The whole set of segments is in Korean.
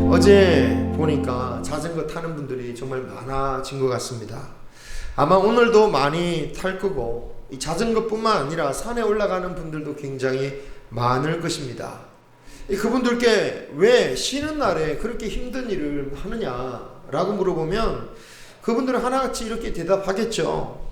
어제 보니까 자전거 타는 분들이 정말 많아진 것 같습니다. 아마 오늘도 많이 탈 거고, 이 자전거뿐만 아니라 산에 올라가는 분들도 굉장히 많을 것입니다. 그분들께 왜 쉬는 날에 그렇게 힘든 일을 하느냐라고 물어보면 그분들은 하나같이 이렇게 대답하겠죠.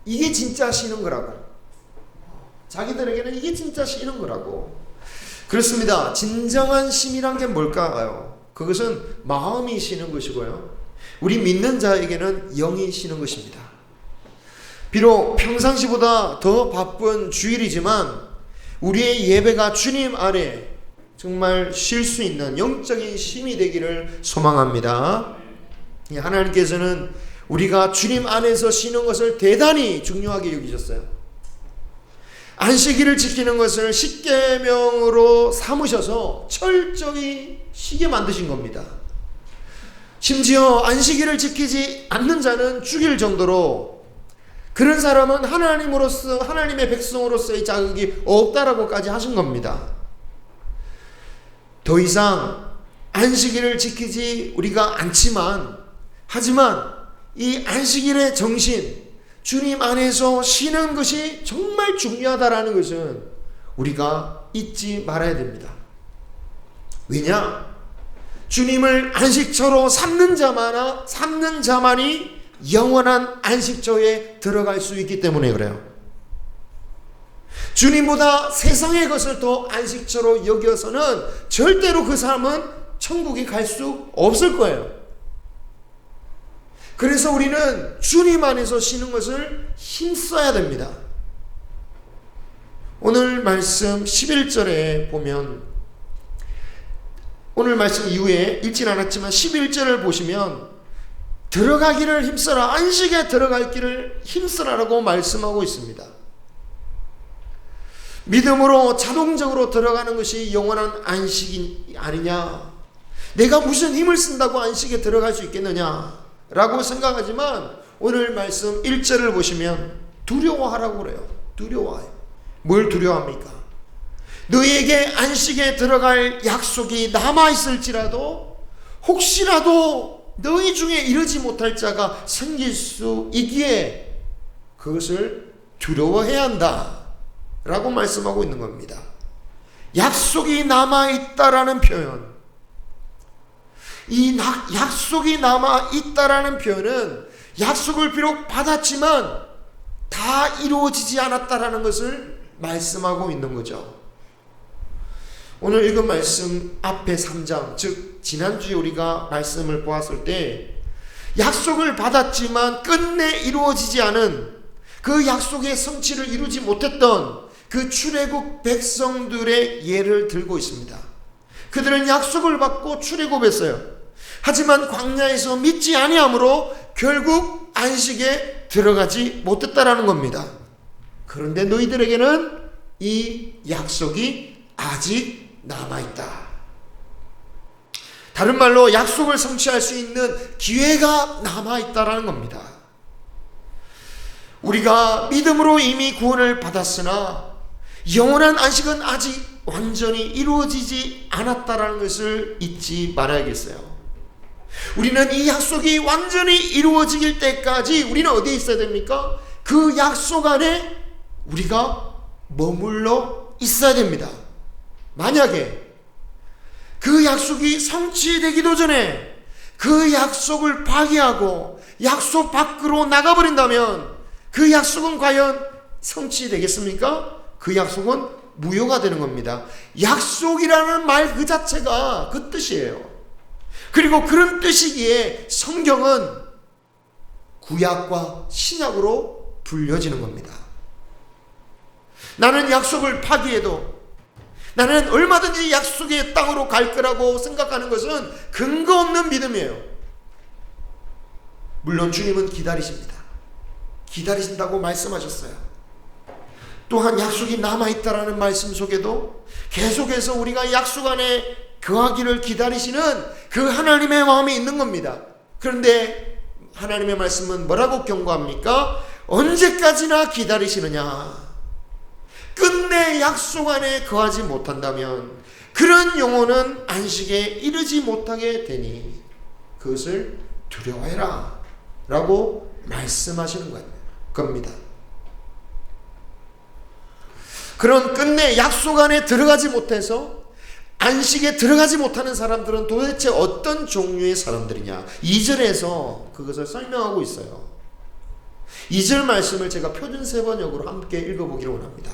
이게 진짜 쉬는 거라고. 자기들에게는 이게 진짜 쉬는 거라고. 그렇습니다. 진정한 쉼이란 게 뭘까요? 그것은 마음이 쉬는 것이고요, 우리 믿는 자에게는 영이 쉬는 것입니다. 비록 평상시보다 더 바쁜 주일이지만 우리의 예배가 주님 안에 정말 쉴 수 있는 영적인 쉼이 되기를 소망합니다. 하나님께서는 우리가 주님 안에서 쉬는 것을 대단히 중요하게 여기셨어요. 안식일을 지키는 것을 십계명으로 삼으셔서 철저히 쉬게 만드신 겁니다. 심지어 안식일을 지키지 않는 자는 죽일 정도로, 그런 사람은 하나님으로서, 하나님의 백성으로서의 자격이 없다라고까지 하신 겁니다. 더 이상 안식일을 지키지 우리가 않지만, 하지만 이 안식일의 정신, 주님 안에서 쉬는 것이 정말 중요하다라는 것은 우리가 잊지 말아야 됩니다. 왜냐? 주님을 안식처로 삼는 자만이 영원한 안식처에 들어갈 수 있기 때문에 그래요. 주님보다 세상의 것을 더 안식처로 여겨서는 절대로 그 사람은 천국에 갈 수 없을 거예요. 그래서 우리는 주님 안에서 쉬는 것을 힘써야 됩니다. 오늘 말씀 11절에 보면, 오늘 말씀 이후에 읽진 않았지만 11절을 보시면 들어가기를 힘써라, 안식에 들어갈 길을 힘쓰라라고 말씀하고 있습니다. 믿음으로 자동적으로 들어가는 것이 영원한 안식이 아니냐, 내가 무슨 힘을 쓴다고 안식에 들어갈 수 있겠느냐 라고 생각하지만, 오늘 말씀 1절을 보시면 두려워하라고 그래요. 두려워해요. 뭘 두려워합니까? 너희에게 안식에 들어갈 약속이 남아있을지라도 혹시라도 너희 중에 이르지 못할 자가 생길 수 있기에 그것을 두려워해야 한다 라고 말씀하고 있는 겁니다. 약속이 남아있다라는 표현, 이 약속이 남아있다라는 표현은 약속을 비록 받았지만 다 이루어지지 않았다라는 것을 말씀하고 있는 거죠. 오늘 읽은 말씀 앞에 3장, 즉 지난주에 우리가 말씀을 보았을 때 약속을 받았지만 끝내 이루어지지 않은, 그 약속의 성취를 이루지 못했던 그 출애굽 백성들의 예를 들고 있습니다. 그들은 약속을 받고 출애굽했어요. 하지만 광야에서 믿지 아니함으로 결국 안식에 들어가지 못했다라는 겁니다. 그런데 너희들에게는 이 약속이 아직 남아있다. 다른 말로 약속을 성취할 수 있는 기회가 남아있다라는 겁니다. 우리가 믿음으로 이미 구원을 받았으나 영원한 안식은 아직 완전히 이루어지지 않았다라는 것을 잊지 말아야겠어요. 우리는 이 약속이 완전히 이루어질 때까지 우리는 어디에 있어야 됩니까? 그 약속 안에 우리가 머물러 있어야 됩니다. 만약에 그 약속이 성취되기도 전에 그 약속을 파기하고 약속 밖으로 나가버린다면 그 약속은 과연 성취되겠습니까? 그 약속은 무효가 되는 겁니다. 약속이라는 말 그 자체가 그 뜻이에요. 그리고 그런 뜻이기에 성경은 구약과 신약으로 불려지는 겁니다. 나는 약속을 파기해도, 나는 얼마든지 약속의 땅으로 갈 거라고 생각하는 것은 근거 없는 믿음이에요. 물론 주님은 기다리십니다. 기다리신다고 말씀하셨어요. 또한 약속이 남아있다라는 말씀 속에도 계속해서 우리가 약속 안에 거하기를 기다리시는 그 하나님의 마음이 있는 겁니다. 그런데 하나님의 말씀은 뭐라고 경고합니까? 언제까지나 기다리시느냐? 끝내 약속 안에 거하지 못한다면 그런 영혼은 안식에 이르지 못하게 되니 그것을 두려워해라 라고 말씀하시는 겁니다. 그런 끝내 약속 안에 들어가지 못해서 안식에 들어가지 못하는 사람들은 도대체 어떤 종류의 사람들이냐, 2절에서 그것을 설명하고 있어요. 2절 말씀을 제가 표준세번역으로 함께 읽어보기를 원합니다.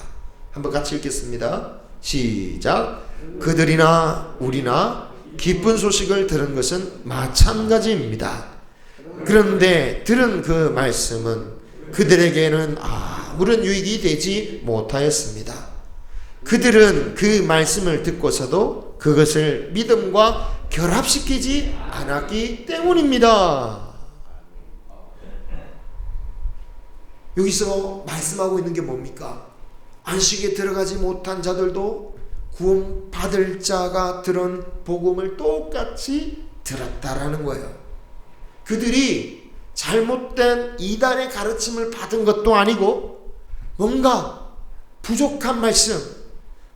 한번 같이 읽겠습니다. 시작. 그들이나 우리나 기쁜 소식을 들은 것은 마찬가지입니다. 그런데 들은 그 말씀은 그들에게는 아무런 유익이 되지 못하였습니다. 그들은 그 말씀을 듣고서도 그것을 믿음과 결합시키지 않았기 때문입니다. 여기서 말씀하고 있는 게 뭡니까? 안식에 들어가지 못한 자들도 구원받을 자가 들은 복음을 똑같이 들었다라는 거예요. 그들이 잘못된 이단의 가르침을 받은 것도 아니고 뭔가 부족한 말씀,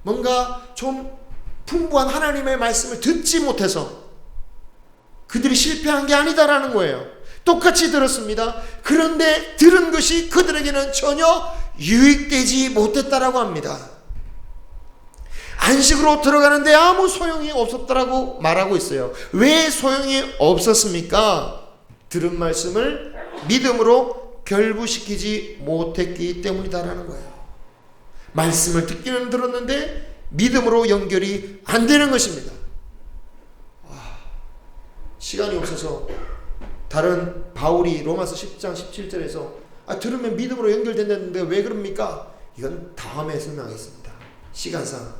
뭔가 좀 풍부한 하나님의 말씀을 듣지 못해서 그들이 실패한 게 아니다라는 거예요. 똑같이 들었습니다. 그런데 들은 것이 그들에게는 전혀 유익되지 못했다라고 합니다. 안식으로 들어가는데 아무 소용이 없었다라고 말하고 있어요. 왜 소용이 없었습니까? 들은 말씀을 믿음으로 결부시키지 못했기 때문이다라는 거예요. 말씀을 듣기는 들었는데 믿음으로 연결이 안 되는 것입니다. 시간이 없어서 다른 바울이 로마서 10장 17절에서 들으면 믿음으로 연결된다는데 왜 그럽니까? 이건 다음에 설명하겠습니다. 시간상.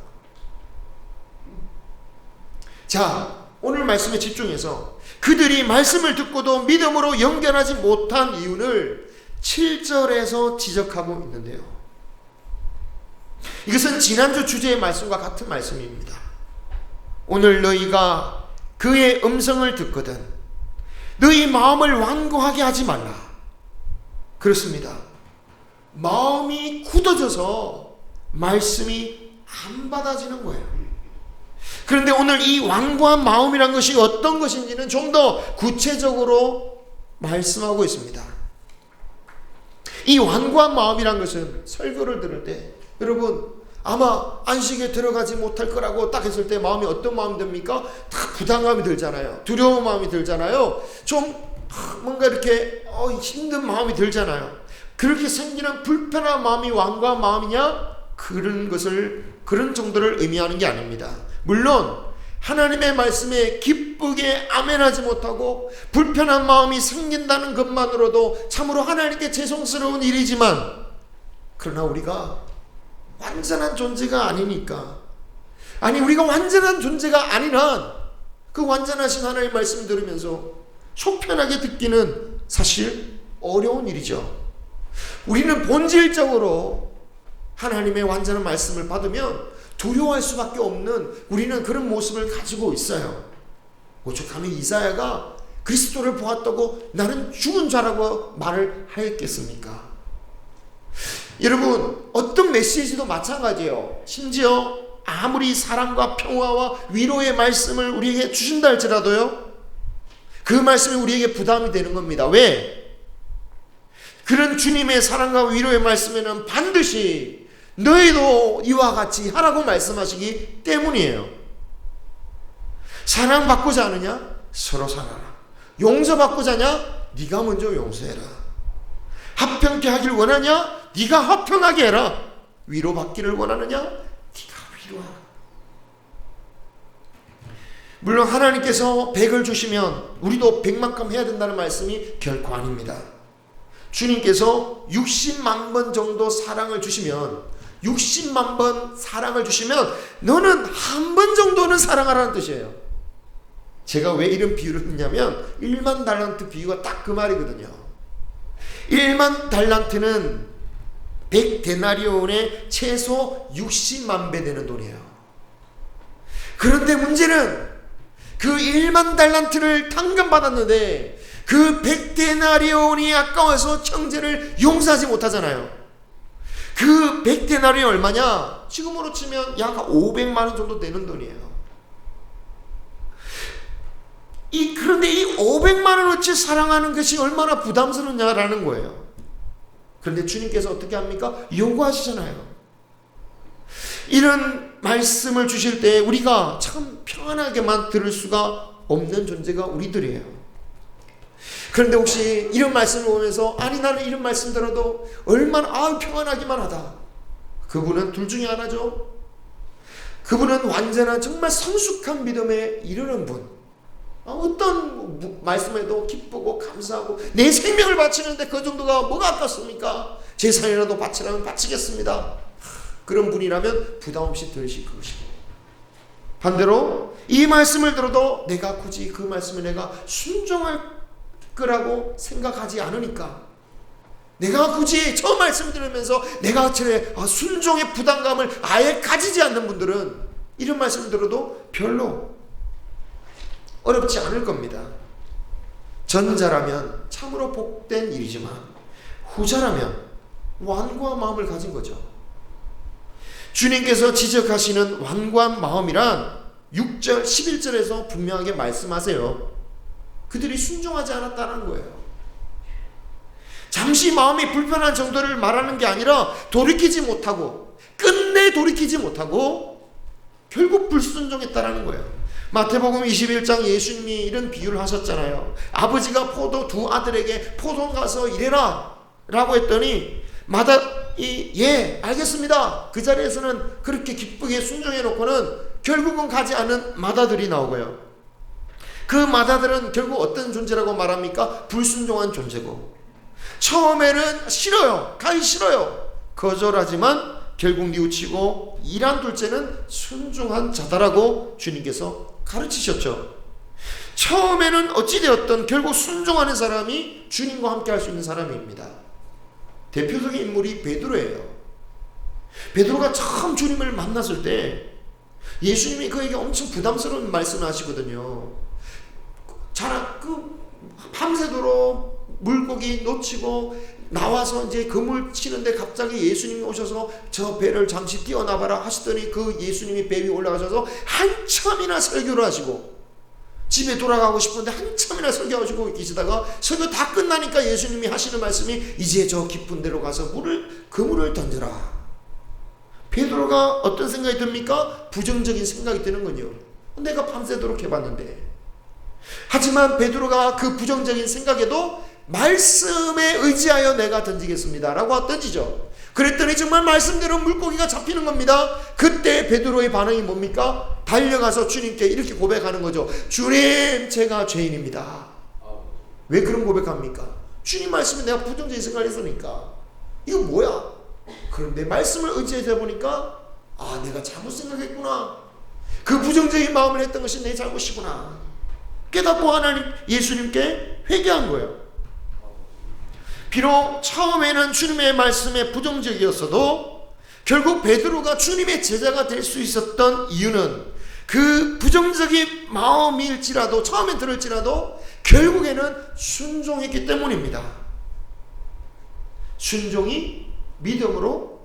자, 오늘 말씀에 집중해서 그들이 말씀을 듣고도 믿음으로 연결하지 못한 이유를 7절에서 지적하고 있는데요. 이것은 지난주 주제의 말씀과 같은 말씀입니다. 오늘 너희가 그의 음성을 듣거든 너희 마음을 완고하게 하지 말라. 그렇습니다. 마음이 굳어져서 말씀이 안 받아지는 거예요. 그런데 오늘 이 완고한 마음이란 것이 어떤 것인지는 좀 더 구체적으로 말씀하고 있습니다. 이 완고한 마음이란 것은 설교를 들을 때 여러분 아마 안식에 들어가지 못할 거라고 딱 했을 때 마음이 어떤 마음이 듭니까? 다 부담감이 들잖아요. 두려운 마음이 들잖아요. 좀 뭔가 이렇게 힘든 마음이 들잖아요. 그렇게 생기는 불편한 마음이 완고한 마음이냐? 그런 정도를 의미하는 게 아닙니다. 물론 하나님의 말씀에 기쁘게 아멘하지 못하고 불편한 마음이 생긴다는 것만으로도 참으로 하나님께 죄송스러운 일이지만 그러나 우리가 완전한 존재가 아니니까 우리가 완전한 존재가 아닌 한 그 완전하신 하나님의 말씀을 들으면서 속편하게 듣기는 사실 어려운 일이죠. 우리는 본질적으로 하나님의 완전한 말씀을 받으면 두려워할 수밖에 없는 우리는 그런 모습을 가지고 있어요. 오죽하면 이사야가 그리스도를 보았다고 나는 죽은 자라고 말을 하였겠습니까? 여러분 어떤 메시지도 마찬가지예요. 심지어 아무리 사랑과 평화와 위로의 말씀을 우리에게 주신다 할지라도요 그 말씀이 우리에게 부담이 되는 겁니다. 왜? 그런 주님의 사랑과 위로의 말씀에는 반드시 너희도 이와 같이 하라고 말씀하시기 때문이에요. 사랑받고자 하느냐? 서로 사랑하라. 용서받고자 하냐? 네가 먼저 용서해라. 합평케 하길 원하냐? 네가 합평하게 해라. 위로받기를 원하느냐? 네가 위로하라. 물론 하나님께서 100을 주시면 우리도 100만큼 해야 된다는 말씀이 결코 아닙니다. 주님께서 60만 번 정도 사랑을 주시면 60만 번 사랑을 주시면 너는 한 번 정도는 사랑하라는 뜻이에요. 제가 왜 이런 비유를 했냐면 1만 달란트 비유가 딱 그 말이거든요. 1만 달란트는 100데나리온의 최소 60만 배 되는 돈이에요. 그런데 문제는 그 1만 달란트를 탕감받았는데 그 100데나리온이 아까워서 형제를 용서하지 못하잖아요. 그 100데나리온 얼마냐? 지금으로 치면 약 500만 원 정도 되는 돈이에요. 그런데 이 500만 원어치 사랑하는 것이 얼마나 부담스럽냐라는 거예요. 그런데 주님께서 어떻게 합니까? 요구하시잖아요. 이런 말씀을 주실 때 우리가 참 평안하게만 들을 수가 없는 존재가 우리들이에요. 그런데 혹시 이런 말씀을 보면서 아니 나는 이런 말씀 들어도 얼마나 평안하기만 하다. 그분은 둘 중에 하나죠. 그분은 완전한 정말 성숙한 믿음에 이르는 분. 어떤 말씀에도 기쁘고 감사하고 내 생명을 바치는데 그 정도가 뭐가 아깝습니까? 재산이라도 바치라면 바치겠습니다. 그런 분이라면 부담 없이 들으실 것이고, 반대로 이 말씀을 들어도 내가 굳이 그 말씀에 내가 순종할 거라고 생각하지 않으니까, 내가 굳이 저 말씀 들으면서 내가 순종의 부담감을 아예 가지지 않는 분들은 이런 말씀 들어도 별로 어렵지 않을 겁니다. 전자라면 참으로 복된 일이지만 후자라면 완고한 마음을 가진 거죠. 주님께서 지적하시는 완고한 마음이란 6절 11절에서 분명하게 말씀하세요. 그들이 순종하지 않았다는 거예요. 잠시 마음이 불편한 정도를 말하는 게 아니라 돌이키지 못하고 끝내 돌이키지 못하고 결국 불순종했다는 거예요. 마태복음 21장 예수님이 이런 비유를 하셨잖아요. 아버지가 두 아들에게 포도원 가서 일해라 라고 했더니 예 알겠습니다. 그 자리에서는 그렇게 기쁘게 순종해 놓고는 결국은 가지 않은 마다들이 나오고요. 그 마다들은 결국 어떤 존재라고 말합니까? 불순종한 존재고, 처음에는 싫어요. 가기 싫어요. 거절하지만 결국 뉘우치고 일한 둘째는 순종한 자다라고 주님께서 가르치셨죠. 처음에는 어찌되었든 결국 순종하는 사람이 주님과 함께 할 수 있는 사람입니다. 대표적인 인물이 베드로예요. 베드로가 처음 주님을 만났을 때 예수님이 그에게 엄청 부담스러운 말씀을 하시거든요. 밤새도록 물고기 놓치고 나와서 이제 그물 치는데 갑자기 예수님이 오셔서 저 배를 잠시 띄워놔봐라 하시더니 그 예수님이 배 위에 올라가셔서 한참이나 설교를 하시고, 집에 돌아가고 싶은데 한참이나 설교하시고 계시다가 설교 다 끝나니까 예수님이 하시는 말씀이 이제 저 깊은 데로 가서 그물을 던져라. 베드로가 어떤 생각이 듭니까? 부정적인 생각이 드는군요. 내가 밤새도록 해봤는데. 하지만 베드로가 그 부정적인 생각에도 말씀에 의지하여 내가 던지겠습니다 라고 던지죠. 그랬더니 정말 말씀대로 물고기가 잡히는 겁니다. 그때 베드로의 반응이 뭡니까? 달려가서 주님께 이렇게 고백하는 거죠. 주님, 제가 죄인입니다. 왜 그런 고백합니까? 주님 말씀에 내가 부정적인 생각을 했으니까. 이거 뭐야? 그런데 말씀을 의지해서 보니까 내가 잘못 생각했구나. 그 부정적인 마음을 했던 것이 내 잘못이구나 깨닫고 하나님 예수님께 회개한 거예요. 비록 처음에는 주님의 말씀에 부정적이었어도 결국 베드로가 주님의 제자가 될 수 있었던 이유는 그 부정적인 마음일지라도, 처음에 들을지라도 결국에는 순종했기 때문입니다. 순종이 믿음으로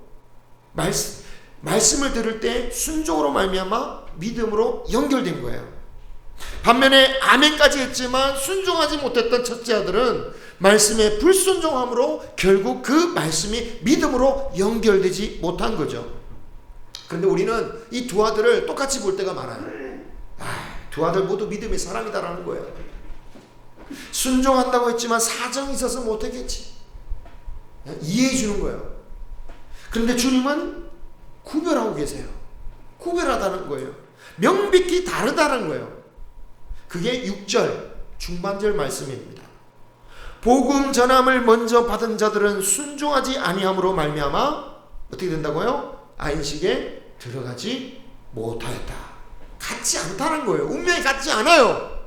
말씀을 들을 때 순종으로 말미암아 믿음으로 연결된 거예요. 반면에 아멘까지 했지만 순종하지 못했던 첫째 아들은 말씀에 불순종함으로 결국 그 말씀이 믿음으로 연결되지 못한 거죠. 그런데 우리는 이 두 아들을 똑같이 볼 때가 많아요. 두 아들 모두 믿음의 사람이다라는 거예요. 순종한다고 했지만 사정이 있어서 못했겠지. 이해해 주는 거예요. 그런데 주님은 구별하고 계세요. 구별하다는 거예요. 명백히 다르다는 거예요. 그게 6절 중반절 말씀입니다. 복음 전함을 먼저 받은 자들은 순종하지 아니함으로 말미암아 어떻게 된다고요? 안식에 들어가지 못하였다. 같지 않다는 거예요. 운명이 같지 않아요.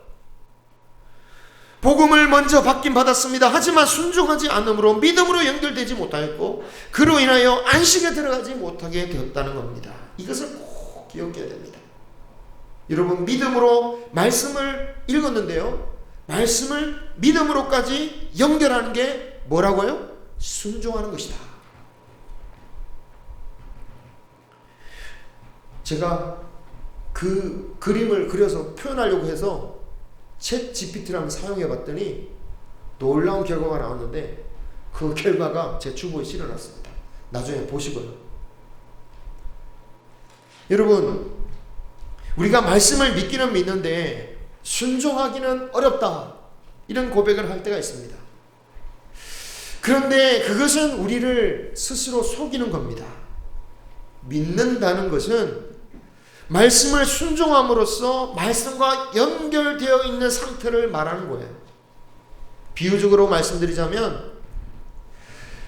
복음을 먼저 받긴 받았습니다. 하지만 순종하지 않음으로 믿음으로 연결되지 못하였고 그로 인하여 안식에 들어가지 못하게 되었다는 겁니다. 이것을 꼭 기억해야 됩니다. 여러분, 믿음으로 말씀을 읽었는데요, 말씀을 믿음으로까지 연결하는 게 뭐라고요? 순종하는 것이다. 제가 그 그림을 그려서 표현하려고 해서 챗 GPT를 한번 사용해 봤더니 놀라운 결과가 나왔는데 그 결과가 제 주보에 실어놨습니다. 나중에 보시고요. 여러분, 우리가 말씀을 믿기는 믿는데 순종하기는 어렵다, 이런 고백을 할 때가 있습니다. 그런데 그것은 우리를 스스로 속이는 겁니다. 믿는다는 것은 말씀을 순종함으로써 말씀과 연결되어 있는 상태를 말하는 거예요. 비유적으로 말씀드리자면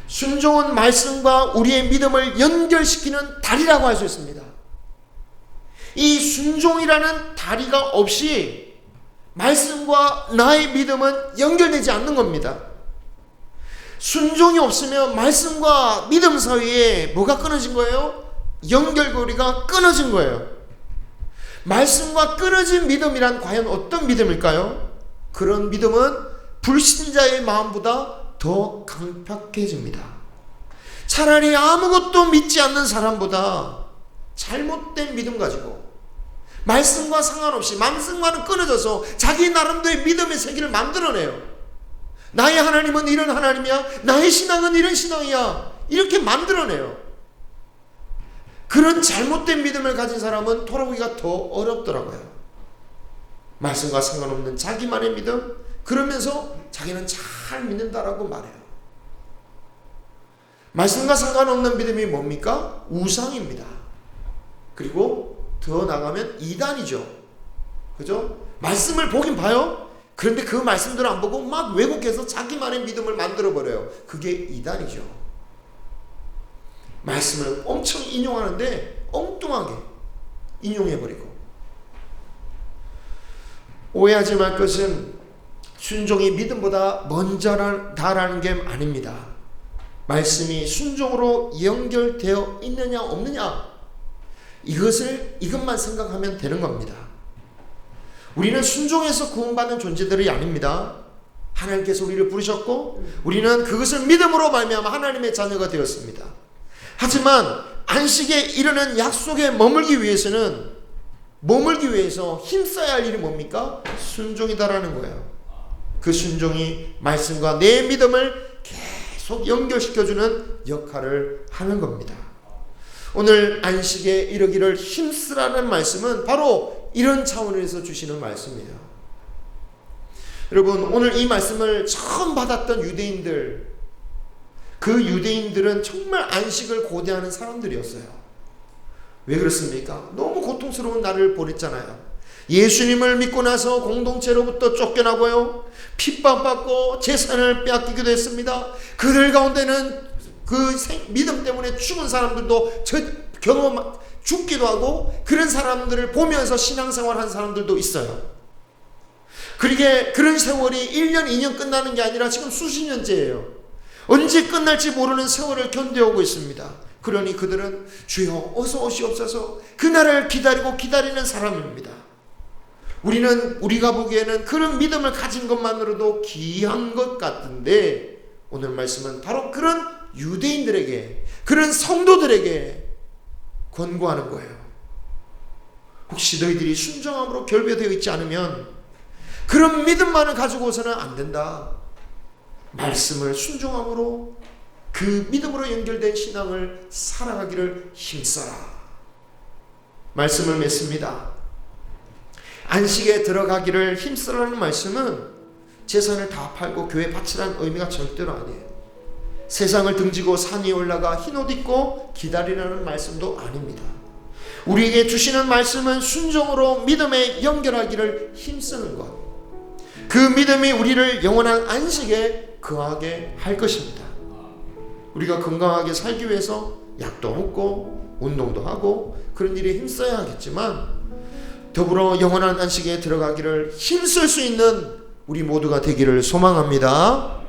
순종은 말씀과 우리의 믿음을 연결시키는 다리라고 할 수 있습니다. 이 순종이라는 다리가 없이 말씀과 나의 믿음은 연결되지 않는 겁니다. 순종이 없으면 말씀과 믿음 사이에 뭐가 끊어진 거예요? 연결고리가 끊어진 거예요. 말씀과 끊어진 믿음이란 과연 어떤 믿음일까요? 그런 믿음은 불신자의 마음보다 더 강팍해집니다. 차라리 아무것도 믿지 않는 사람보다 잘못된 믿음 가지고 말씀과 상관없이 말씀과는 끊어져서 자기 나름대로의 믿음의 세계를 만들어내요. 나의 하나님은 이런 하나님이야, 나의 신앙은 이런 신앙이야, 이렇게 만들어내요. 그런 잘못된 믿음을 가진 사람은 돌아오기가 더 어렵더라고요. 말씀과 상관없는 자기만의 믿음, 그러면서 자기는 잘 믿는다라고 말해요. 말씀과 상관없는 믿음이 뭡니까? 우상입니다. 그리고 더 나가면 이단이죠. 그죠? 말씀을 보긴 봐요. 그런데 그 말씀들을 안 보고 막 왜곡해서 자기만의 믿음을 만들어버려요. 그게 이단이죠. 말씀을 엄청 인용하는데 엉뚱하게 인용해버리고. 오해하지 말 것은 순종이 믿음보다 먼저다라는 게 아닙니다. 말씀이 순종으로 연결되어 있느냐 없느냐, 이것만 생각하면 되는 겁니다. 우리는 순종해서 구원받는 존재들이 아닙니다. 하나님께서 우리를 부르셨고 우리는 그것을 믿음으로 말미암아 하나님의 자녀가 되었습니다. 하지만 안식에 이르는 약속에 머물기 위해서 힘써야 할 일이 뭡니까? 순종이다라는 거예요. 그 순종이 말씀과 내 믿음을 계속 연결시켜주는 역할을 하는 겁니다. 오늘 안식에 이르기를 힘쓰라는 말씀은 바로 이런 차원에서 주시는 말씀이에요. 여러분, 오늘 이 말씀을 처음 받았던 유대인들, 그 유대인들은 정말 안식을 고대하는 사람들이었어요. 왜 그렇습니까? 너무 고통스러운 날을 보냈잖아요. 예수님을 믿고 나서 공동체로부터 쫓겨나고요, 핍박받고 재산을 빼앗기기도 했습니다. 그들 가운데는 그 믿음 때문에 죽은 사람들도 죽기도 하고, 그런 사람들을 보면서 신앙생활한 사람들도 있어요. 그런 세월이 1년, 2년 끝나는 게 아니라 지금 수십 년째예요. 언제 끝날지 모르는 세월을 견뎌오고 있습니다. 그러니 그들은 주여 어서 오시옵소서, 그날을 기다리는 사람입니다. 우리가 보기에는 그런 믿음을 가진 것만으로도 귀한 것 같은데, 오늘 말씀은 바로 그런 유대인들에게, 그런 성도들에게 권고하는 거예요. 혹시 너희들이 순종함으로 결배되어 있지 않으면 그런 믿음만을 가지고서는 안 된다. 말씀을 순종함으로 그 믿음으로 연결된 신앙을 살아가기를 힘써라. 말씀을 맺습니다. 안식에 들어가기를 힘쓰라는 말씀은 재산을 다 팔고 교회 바치라는 의미가 절대로 아니에요. 세상을 등지고 산 위에 올라가 흰옷 입고 기다리라는 말씀도 아닙니다. 우리에게 주시는 말씀은 순종으로 믿음에 연결하기를 힘쓰는 것, 그 믿음이 우리를 영원한 안식에 거하게 할 것입니다. 우리가 건강하게 살기 위해서 약도 먹고 운동도 하고 그런 일에 힘써야 하겠지만, 더불어 영원한 안식에 들어가기를 힘쓸 수 있는 우리 모두가 되기를 소망합니다.